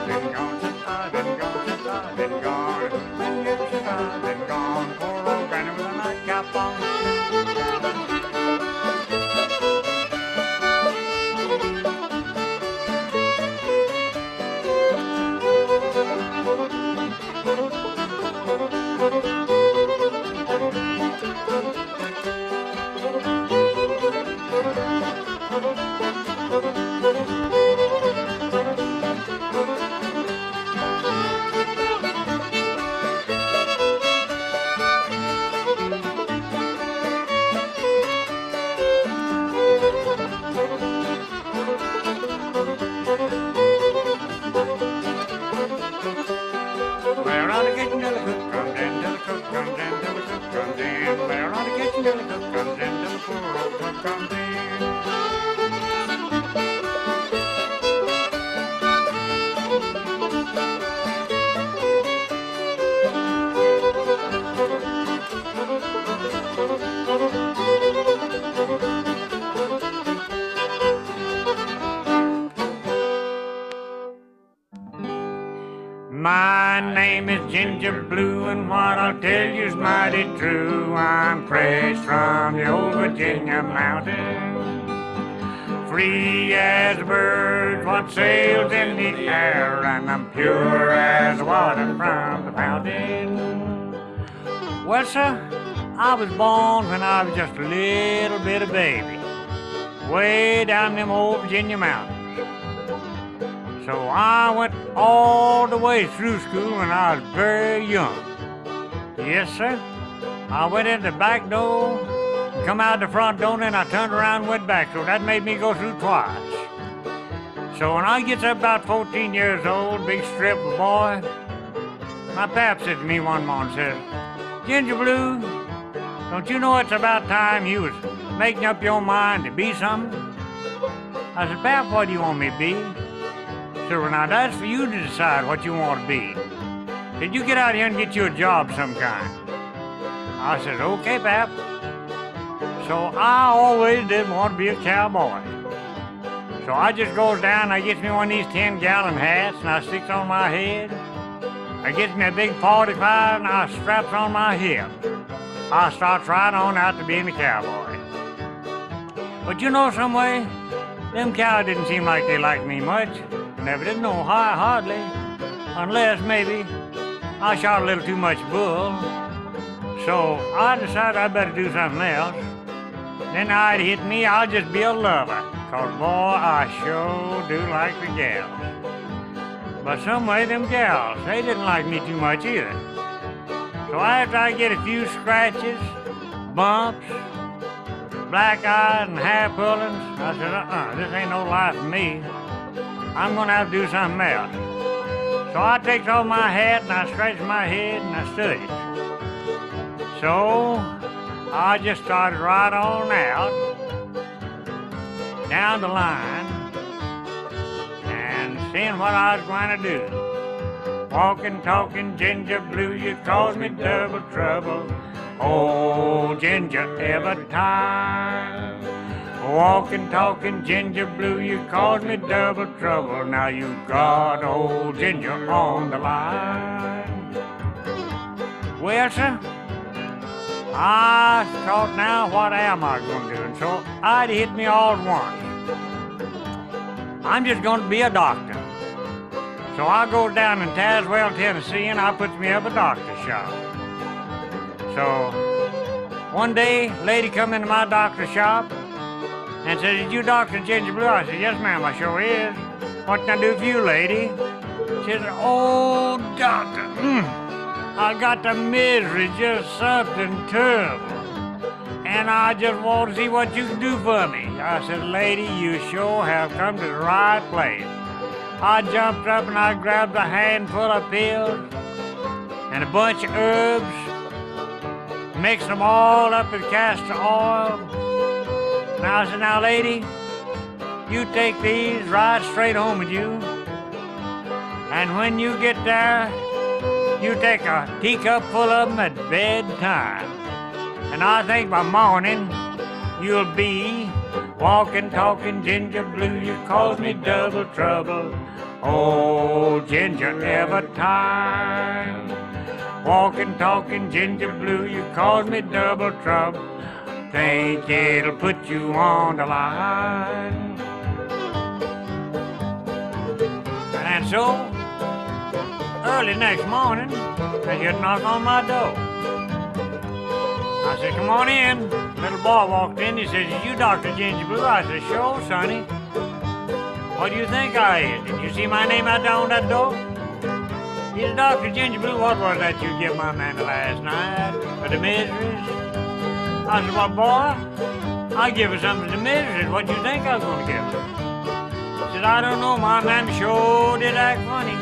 I've been gone, since I've been gone, since I've been gone. 10 years since I've been gone. Poor old granny with a nightcap on. We're on the kitchen till the cook comes in, till the cook comes in, till the cook comes in. We're on the kitchen till the cook comes in, till the poor old cook comes in. My name is Ginger Blue, and what I'll tell you's mighty true. I'm fresh from the old Virginia mountain, free as a bird what sails in the air, and I'm pure as water from the fountain. Well, sir, I was born when I was just a little bit of baby, way down them old Virginia mountains. So I went all the way through school when I was very young. Yes, sir. I went in the back door, come out the front door, and I turned around and went back. So that made me go through twice. So when I gets up about 14 years old, big strip of boy, my pap said to me one morning, says, Ginger Blue, don't you know it's about time you was making up your mind to be something? I said, Pap, what do you want me to be? So now that's for you to decide what you want to be. Did you get out here and get you a job of some kind? I said, okay, Pap. So I always did want to be a cowboy. So I just goes down, I gets me one of these 10-gallon hats, and I sticks on my head. I gets me a big 45, and I straps on my hip. I starts right on out to being a cowboy. But you know some way, them cows didn't seem like they liked me much. Never did no hardly, unless maybe I shot a little too much bull. So I decided I better do something else. Then I'd hit me, I'll just be a lover, 'cause boy, I sure do like the gals. But some way them gals, they didn't like me too much either. So after I get a few scratches, bumps, black eyes and hair pullings, I said, this ain't no life for me. I'm gonna have to do something else. So I takes off my hat and I scratches my head and I studies. So I just started right on out, down the line, and seeing what I was going to do. Walking, talking, Ginger Blue, you cause me double trouble. Oh, Ginger, every time. Walking, talking, Ginger Blue, you cause me double trouble. Now you got old Ginger on the line. Well, sir, I thought, now what am I going to do? And so I'd hit me all at once. I'm just going to be a doctor. So I go down in Tazewell, Tennessee, and I puts me up a doctor's shop. So one day, lady come into my doctor's shop and said, is you Dr. Ginger Blue? I said, yes, ma'am, I sure is. What can I do for you, lady? She said, oh, doctor, I got the misery, just something terrible. And I just want to see what you can do for me. I said, lady, you sure have come to the right place. I jumped up and I grabbed a handful of pills and a bunch of herbs, mixed them all up with castor oil. Now I said, now lady, you take these right straight home with you, and when you get there, you take a teacup full of them at bedtime. And I think by morning, you'll be walking, talking, Ginger Blue, you cause me double trouble. Oh, old Ginger ever tired. Walking, talking, Ginger Blue, you caused me double trouble. Think it'll put you on the line. And so, early next morning, they heard a knock on my door. I said, come on in. Little boy walked in. He says, is you Dr. Ginger Blue? I said, sure, sonny. What do you think I is? Did you see my name out there on that door? He said, Dr. Ginger Blue, what was that you give my man last night for the miseries? I said, well, boy, I give her some of the miseries. What do you think I was going to give her? He said, I don't know, my man sure did act funny.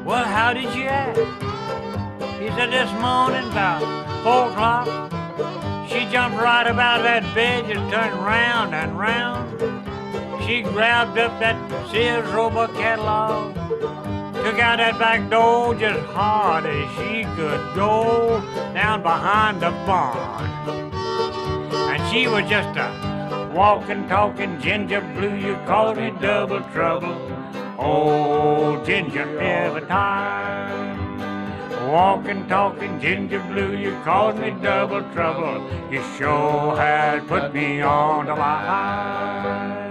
Well, how did she act? He said, this morning about 4 o'clock, she jumped right up out of that bed, just turned round and round. She grabbed up that Sears Roebuck catalog, took out that back door just hard as she could go down behind the barn. And she was just a walking, talking Ginger Blue, you caused me double trouble. Oh, Ginger every time. Walking, talking Ginger Blue, you caused me double trouble. You sure had put me on the line.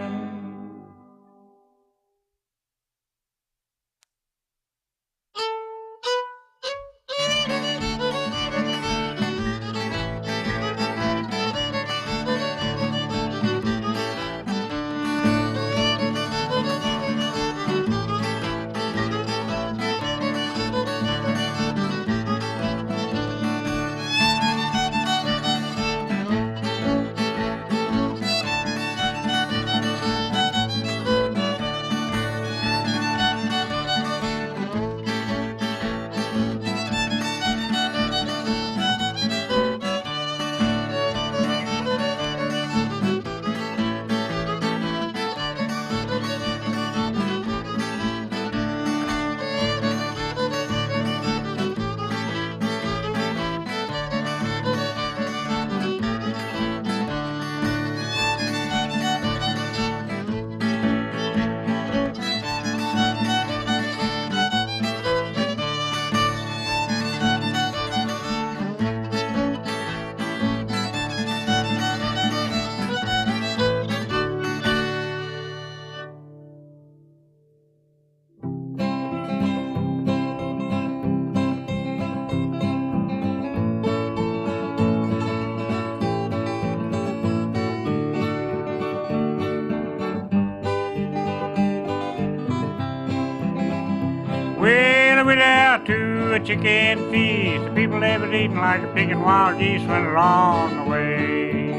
Well, we went out to a chicken feast. The people they was eating like a pig and wild geese went along the way,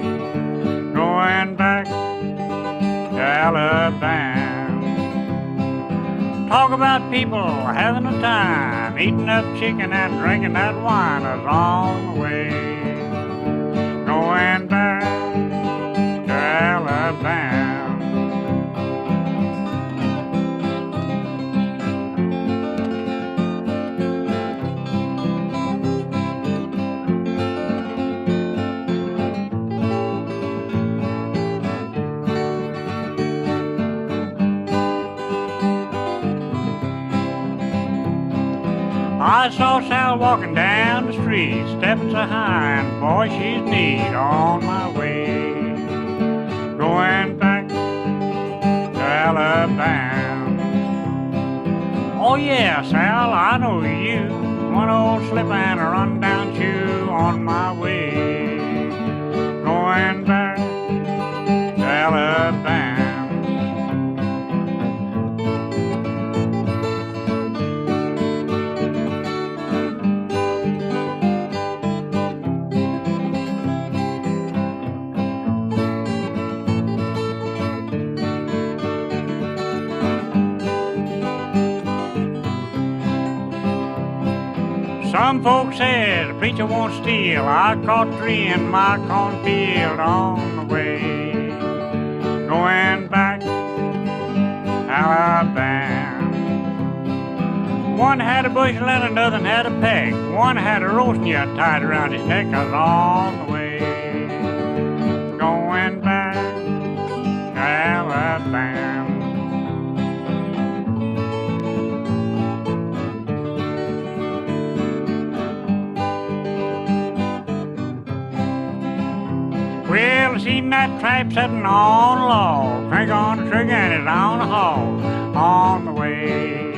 going back to Alabama. Talk about people having a time, eating up chicken and drinking that wine along the way, going back to Alabama. I saw Sal walking down the street, stepping so high, and boy, she's neat on my way, going back to Alabama. Oh yeah, Sal, I know you, one old slip and a run-down shoe on my way, going back to Alabama. Some folks said the preacher won't steal. I caught 3 in my cornfield on the way, going back Alabama. One had a bushel and another had a peck. One had a roasting yet tied around his neck. I was on the way, going back to Alabama. seen that trap sitting on a log. Crank on the trigger and it's on the haul. On the way,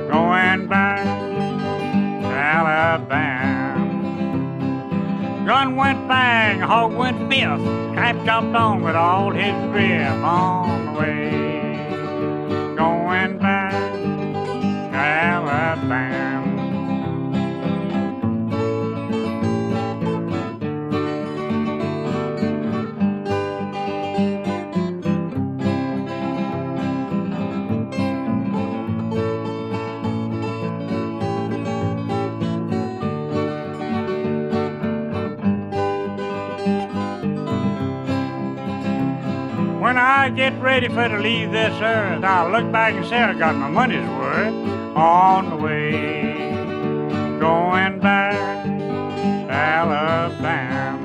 going back to Alabama. Gun went bang, hog went biff. Trap jumped on with all his grip. On the way, going back to Alabama. When I get ready for to leave this earth, I'll look back and say I got my money's worth. On the way, going back to Alabama.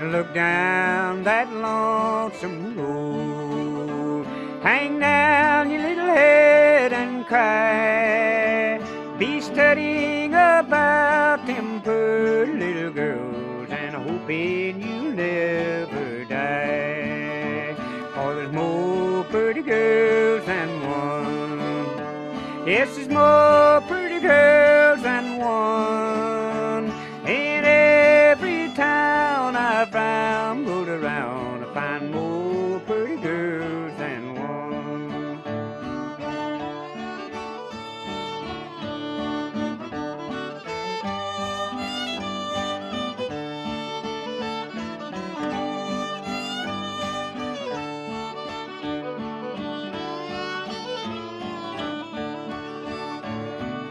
Look down that lonesome road, hang down your little head and cry. Be studying about them pretty little girls and hoping you'll never die. For there's more pretty girls than one. Yes, there's more pretty girls than one. In every town I've rambled around, I find more pretty girls than one.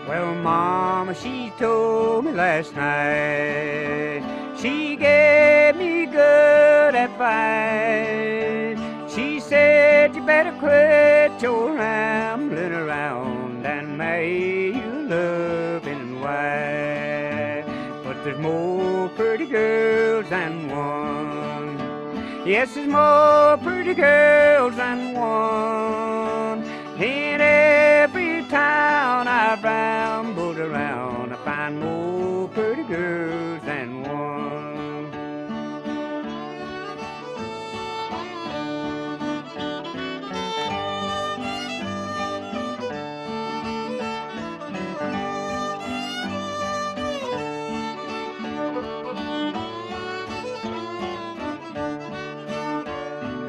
Well, Mama, she told me last night, she gave me good advice. She said you better quit your rambling around and marry your loving wife. But there's more pretty girls than one. Yes, there's more pretty girls than one. In every town I've rambled around, I find more pretty girls than one.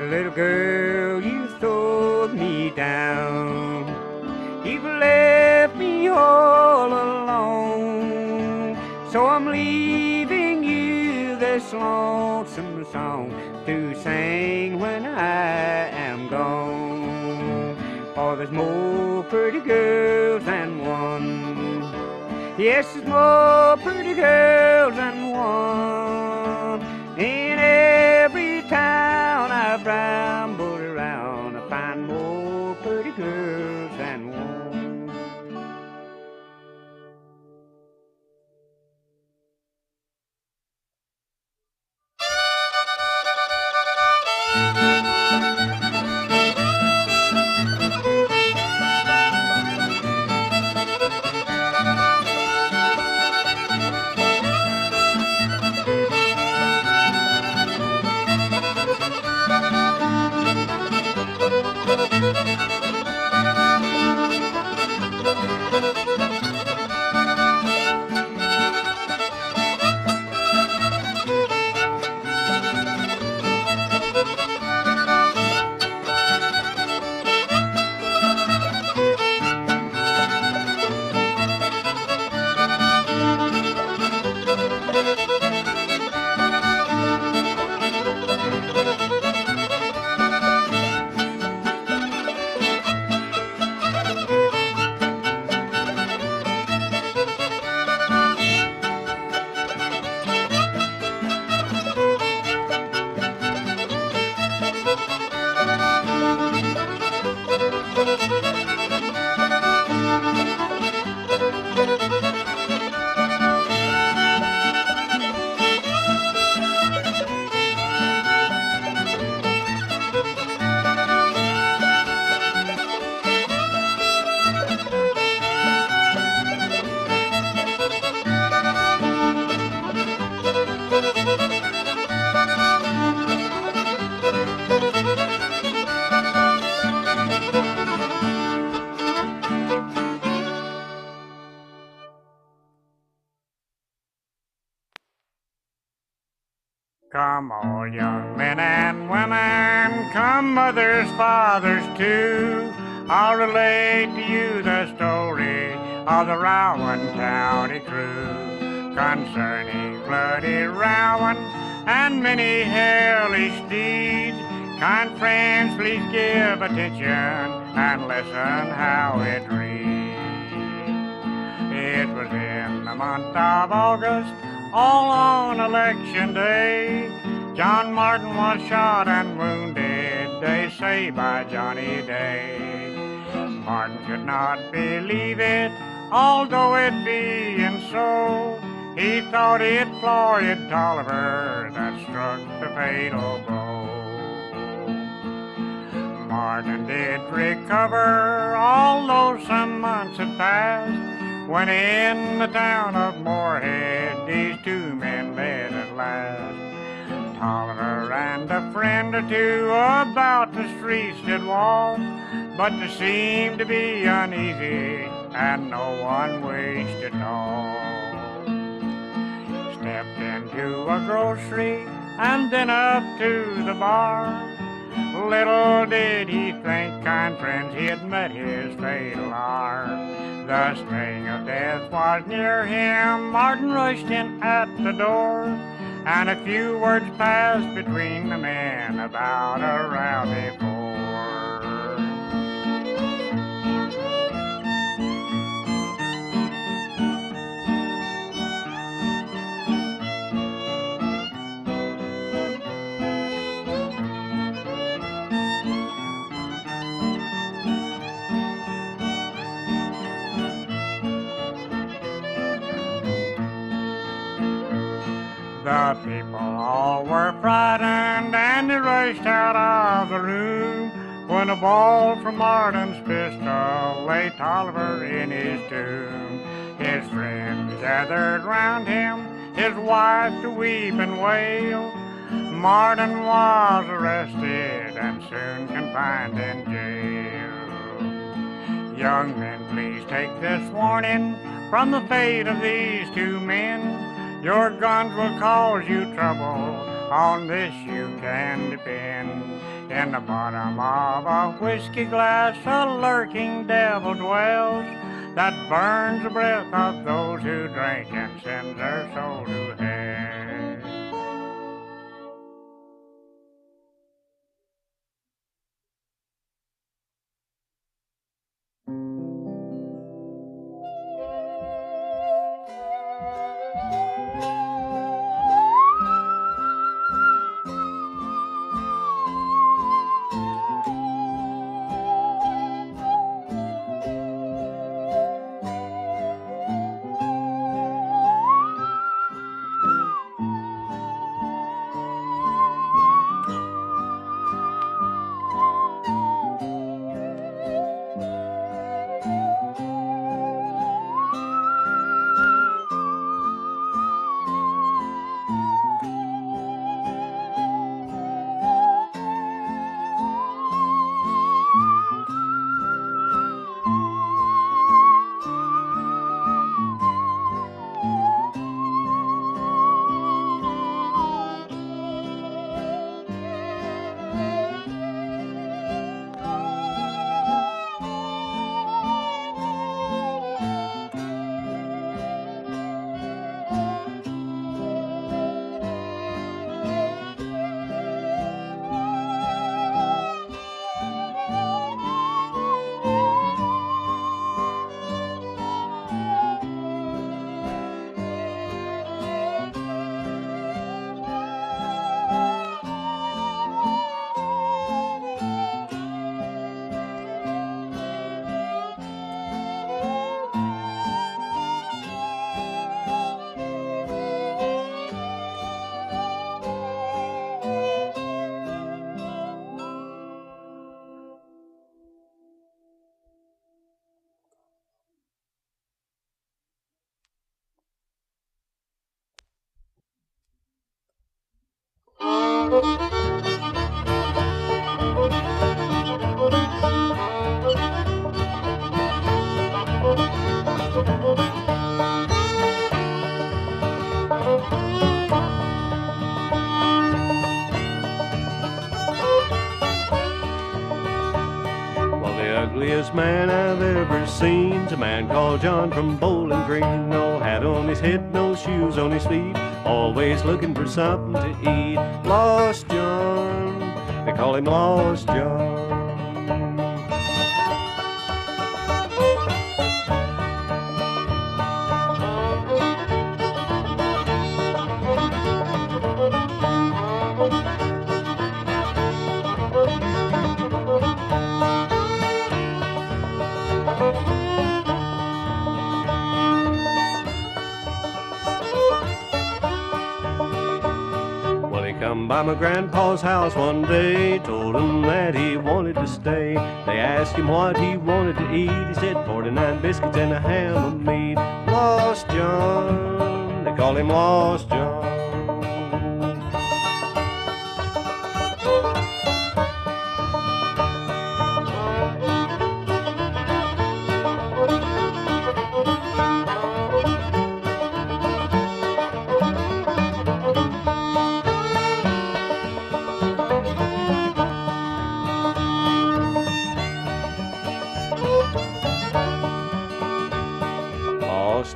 Little girl, you throwed me down. You've left me all alone. So I'm leaving you this lonesome song to sing when I am gone. For there's more pretty girls than one. Yes, there's more pretty girls than one. In every town I've rambled around, I find more pretty girls than one. Come all young men and women, come mothers, fathers too. I'll relate to you the story of the Rowan County crew, concerning bloody Rowan and many hellish deeds. Kind friends, please give attention and listen how it reads. It was in the month of August, all on election day. John Martin was shot and wounded, they say, by Johnny Day. Martin could not believe it, although it being so. He thought it Floyd Tolliver that struck the fatal blow. Martin did recover, although some months had passed, when in the town of Moorhead these two men met at last. Tolliver and a friend or two about the streets did walk, but there seemed to be uneasy and no one wished to talk. Stepped into a grocery and then up to the bar. Little did he think, kind friends, he had met his fatal hour. The sting of death was near him. Martin rushed in at the door, and a few words passed between the men about a rowdy four. The people all were frightened and they rushed out of the room, when a ball from Martin's pistol lay Tolliver in his tomb. His friends gathered round him, his wife to weep and wail. Martin was arrested and soon confined in jail. Young men, please take this warning from the fate of these two men. Your guns will cause you trouble, on this you can depend. In the bottom of a whiskey glass a lurking devil dwells, that burns the breath of those who drink and sends their soul to hell. scenes, a man called John from Bowling Green. No hat on his head, no shoes on his feet, always looking for something to eat. Lost John, they call him Lost John. Come by my grandpa's house one day, told him that he wanted to stay. They asked him what he wanted to eat. He said 49 biscuits and a ham of meat. Lost John, they call him Lost John.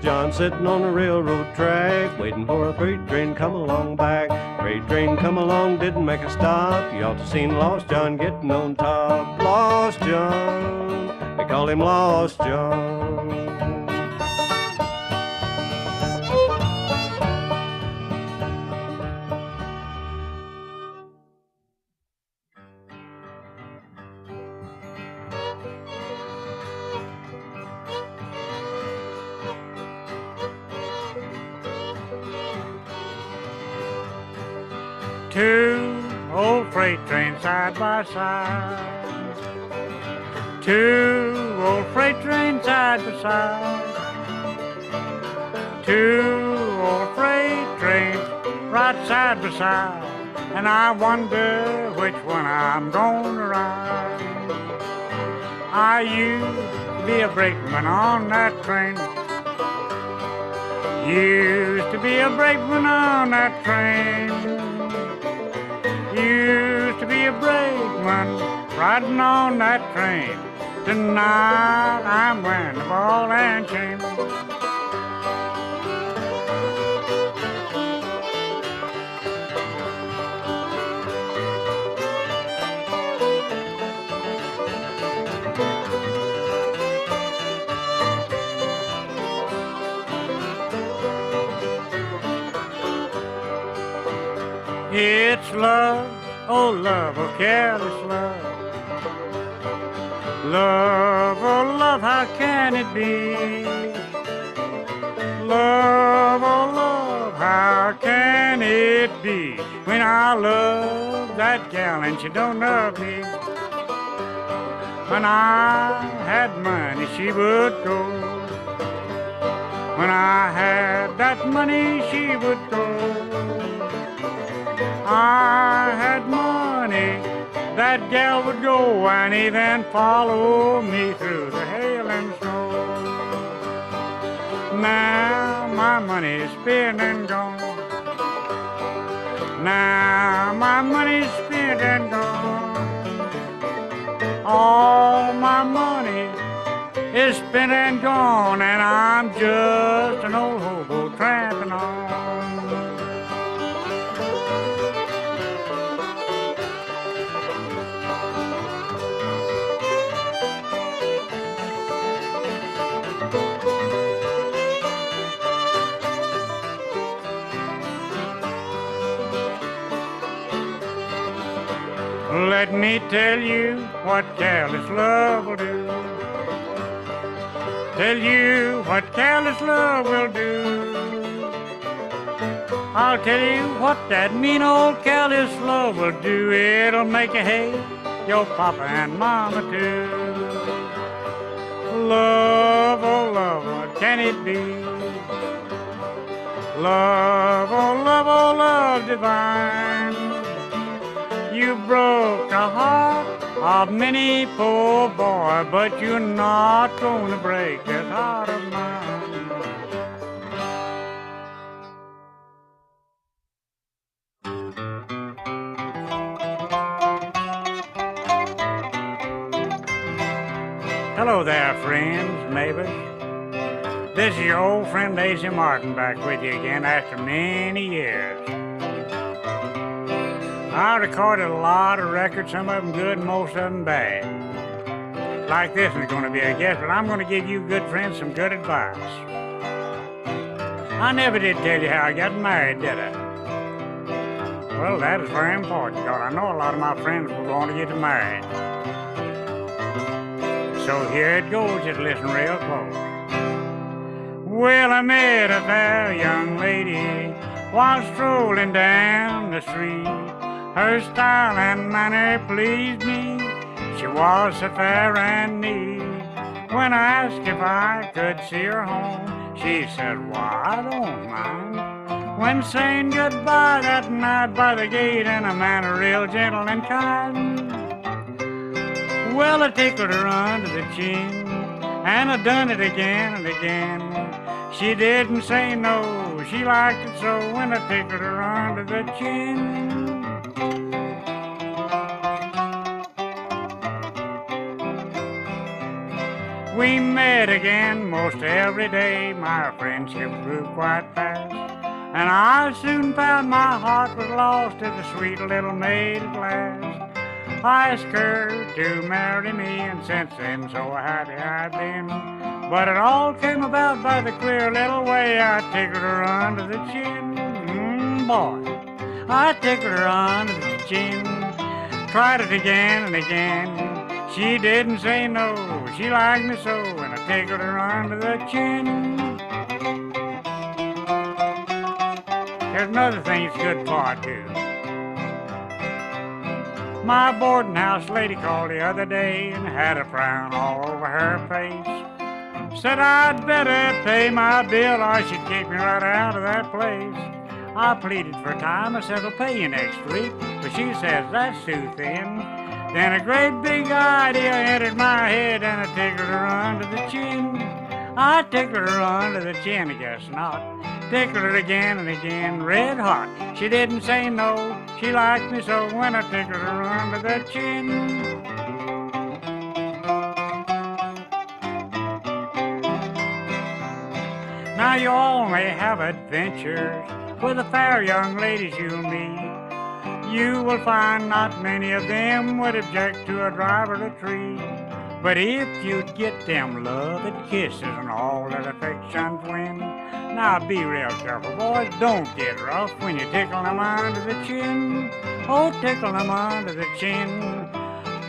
John sitting on the railroad track, waiting for a freight train come along back. Freight train come along, didn't make a stop. You ought to seen Lost John getting on top. Lost John, they call him Lost John. Two old freight trains side by side. Two old freight trains side by side. Two old freight trains right side by side. And I wonder which one I'm gonna ride. I used to be a brakeman on that train. Used to be a brakeman on that train. Used to be a brakeman riding on that train. Tonight I'm wearing a ball and chain. It's love, oh love, oh careless love. Love, oh love, how can it be? Love, oh love, how can it be? When I love that gal and she don't love me. When I had money she would go. When I had that money she would go. I had money, that gal would go and even follow me through the hail and snow. Now my money's spent and gone. Now my money's spent and gone. All my money is spent and gone, and I'm just an old hobo tramping on. Let me tell you what careless love will do. Tell you what careless love will do. I'll tell you what that mean old careless love will do. It'll make you hate your papa and mama too. Love, oh love, what can it be? Love, oh love divine. You broke the heart of many poor boy, but you're not gonna break this heart of mine. Hello there, friends, neighbors. This is your old friend Asa Martin back with you again after many years. I recorded a lot of records, some of them good, most of them bad. Like this one's going to be a guess, but I'm going to give you good friends some good advice. I never did tell you how I got married, did I? Well, that is very important, because I know a lot of my friends will want to get married. So here it goes, just listen real close. Well, I met a fair young lady while strolling down the street. Her style and manner pleased me. She was so fair and neat. When I asked if I could see her home, she said, why, I don't mind. When saying goodbye that night by the gate in a manner real gentle and kind, well, I tickled her under the chin, and I done it again and again. She didn't say no, she liked it so when I tickled her under the chin. We met again most every day, my friendship grew quite fast, and I soon found my heart was lost to the sweet little maid at last. I asked her to marry me, and since then so happy I've been. But it all came about by the queer little way I tickled her under the chin. Boy, I tickled her under the chin. Tried it again and again. She didn't say no, she liked me so, and I tickled her under the chin. There's another thing that's good for, too. My boarding house lady called the other day and had a frown all over her face. Said I'd better pay my bill or she'd kick me right out of that place. I pleaded for time. I said I'll pay you next week, but she says that's too thin. Then a great big idea entered my head and I tickled her under the chin. I tickled her under the chin, I guess not. Tickled her again and again, red hot. She didn't say no, she liked me so when I tickled her under the chin. Now you all may have adventures with the fair young ladies you'll meet. You will find not many of them would object to a drive or a treat. But if you'd get them love and kisses and all that affection's win, now be real careful, boys, don't get rough when you tickle them under the chin. Oh, tickle them under the chin,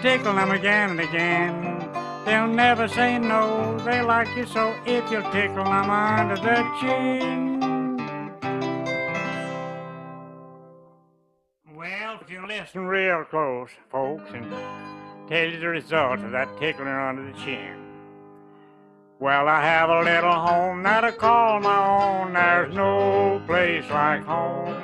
tickle them again and again. They'll never say no, they like you so if you'll tickle them under the chin. Well, if you listen real close, folks, and tell you the result of that tickling under the chin. Well, I have a little home that I call my own. There's no place like home.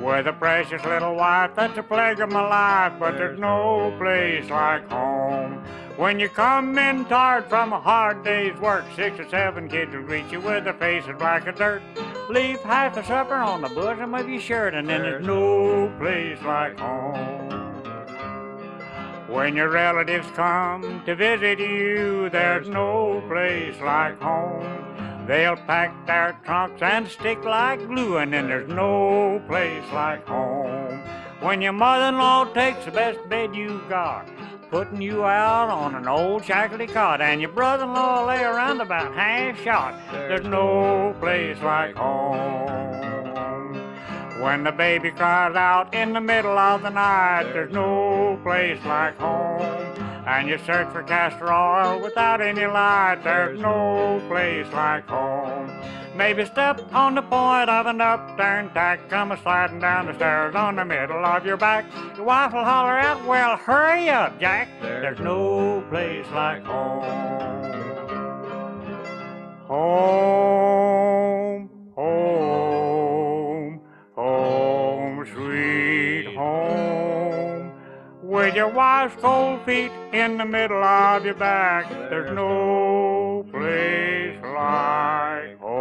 With a precious little wife that's a plague of my life, but there's no place like home. When you come in tired from a hard day's work, 6 or 7 kids will greet you with their faces black as dirt. Leave half the supper on the bosom of your shirt, and then there's no place like home. When your relatives come to visit you, there's no place like home. They'll pack their trunks and stick like glue, and then there's no place like home. When your mother-in-law takes the best bed you got, putting you out on an old shackly cot, and your brother-in-law lay around about half shot, there's no place like home. When the baby cries out in the middle of the night, there's no place like home. And you search for castor oil without any light, there's no place like home. Maybe step on the point of an upturned tack, come a-sliding down the stairs on the middle of your back. Your wife will holler out, well, hurry up, Jack. There's no place like home. Home, home, home, sweet home. With your wife's cold feet in the middle of your back, there's no place like home.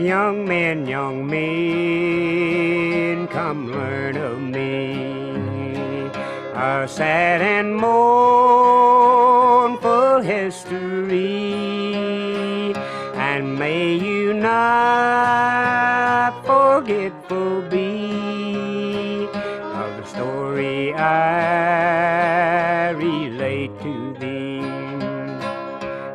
young men, come learn of me. A sad and mournful history, and may you not forgetful be of the story I relate to thee.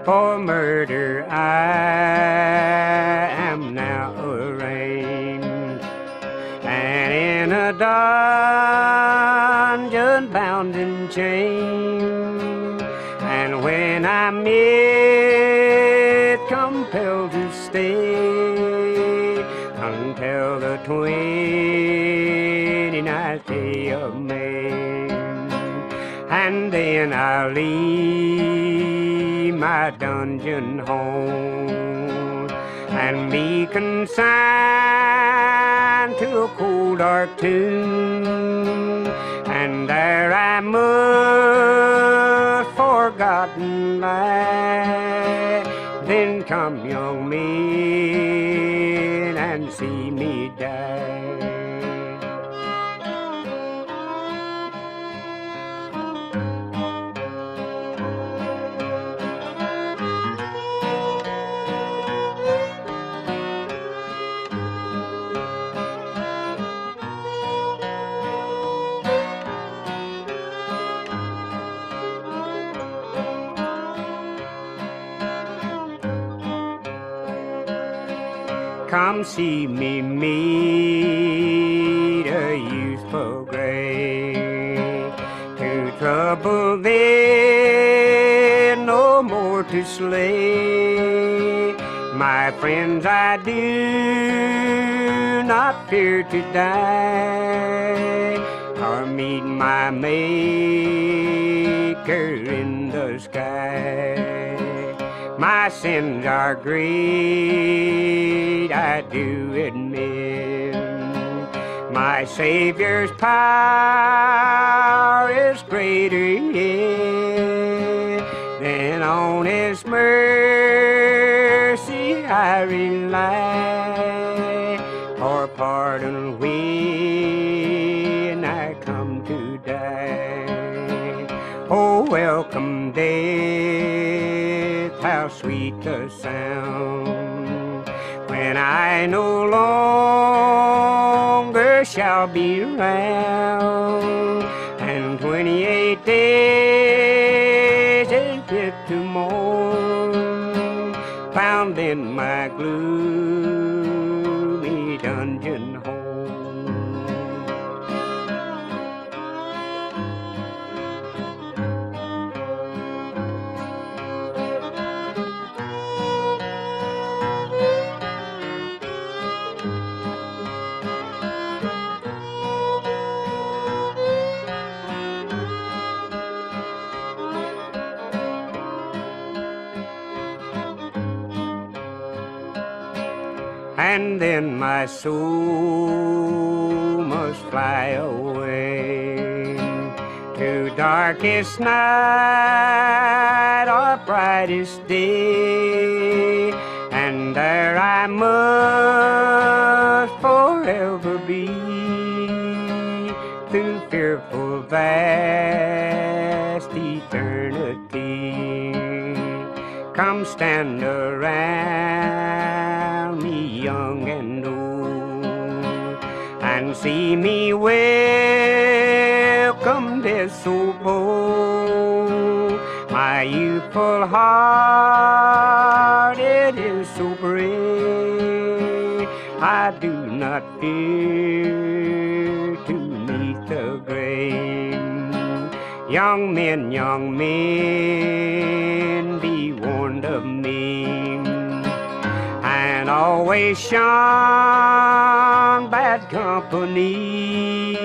For murder I am now arraigned, and in a dungeon bound and chained. And when I'm yet compelled to stay until the 29th day of May, and then I'll leave my dungeon home and be consigned to a cold dark tomb, and there I must forgotten lie. Then come, young men, and see me die. Come see me meet a youthful gray, to trouble then, no more to slay. My friends, I do not fear to die, or meet my Maker in the sky. My sins are great, I do admit. My Savior's power is greater yet. Then on His mercy I rely, for pardon when I come to die. Oh, welcome death, how sweet the sound, when I no longer shall be around, and 28 days is yet to mourn, found in my gloomy dungeon home. And then my soul must fly away to darkest night or brightest day, and there I must forever be, through fearful vast eternity. Come stand around me, young and old, and see me welcome death so bold. My youthful heart, it is so brave, I do not fear to meet the grave. Young men, be warned of me, and always shun bad company.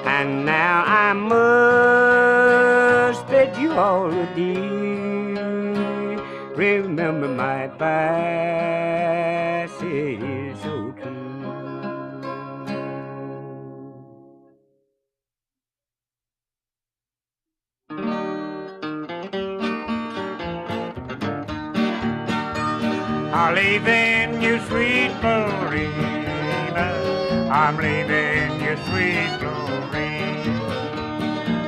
And now I must bid you all adieu. Remember my advice, it is so true. Leaving you, sweet Florina. I'm leaving you, sweet Florina.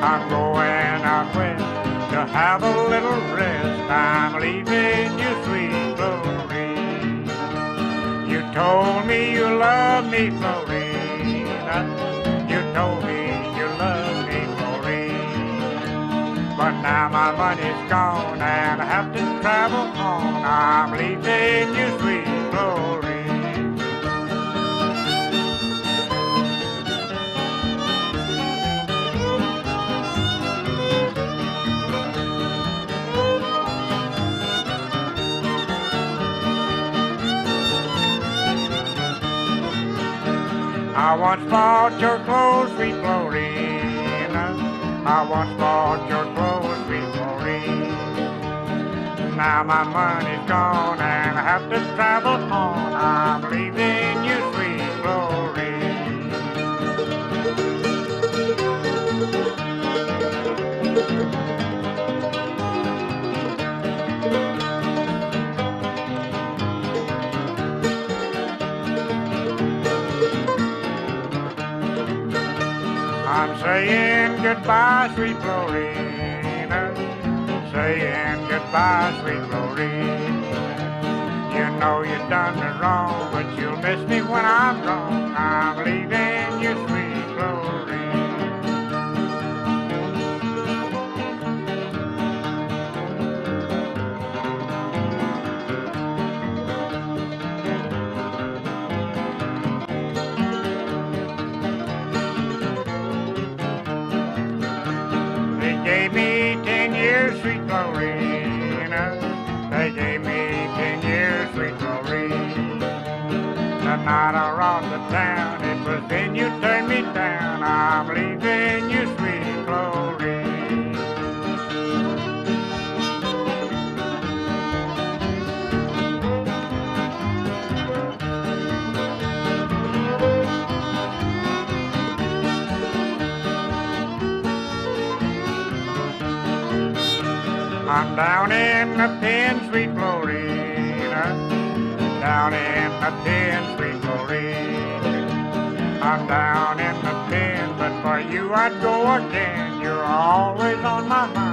I'm going out west to have a little rest. I'm leaving you, sweet Florina. You told me you love me, Florina. You told me you love me, Florina. But now my money's gone and I have to travel on. I'm leaving you, sweet Florina. I once bought your clothes, sweet Florina. I once bought your clothes, sweet Florina. Now my money's gone and I have to travel on. I'm leaving you, sweet Florina. I'm saying goodbye, sweet Florina. Saying goodbye, sweet Florina. You know you've done me wrong, but you'll miss me when I'm gone. I'm leaving you, sweet Florina. They gave me 10 years, sweet Florina. They gave me 10 years, sweet Florina. The night I robbed the town, it was then you turned me down. I'm leaving you, sweet Florina. I'm down in the pen, sweet Florina. Down in the pen, sweet Florina. I'm down in the pen, but for you I'd go again. You're always on my mind.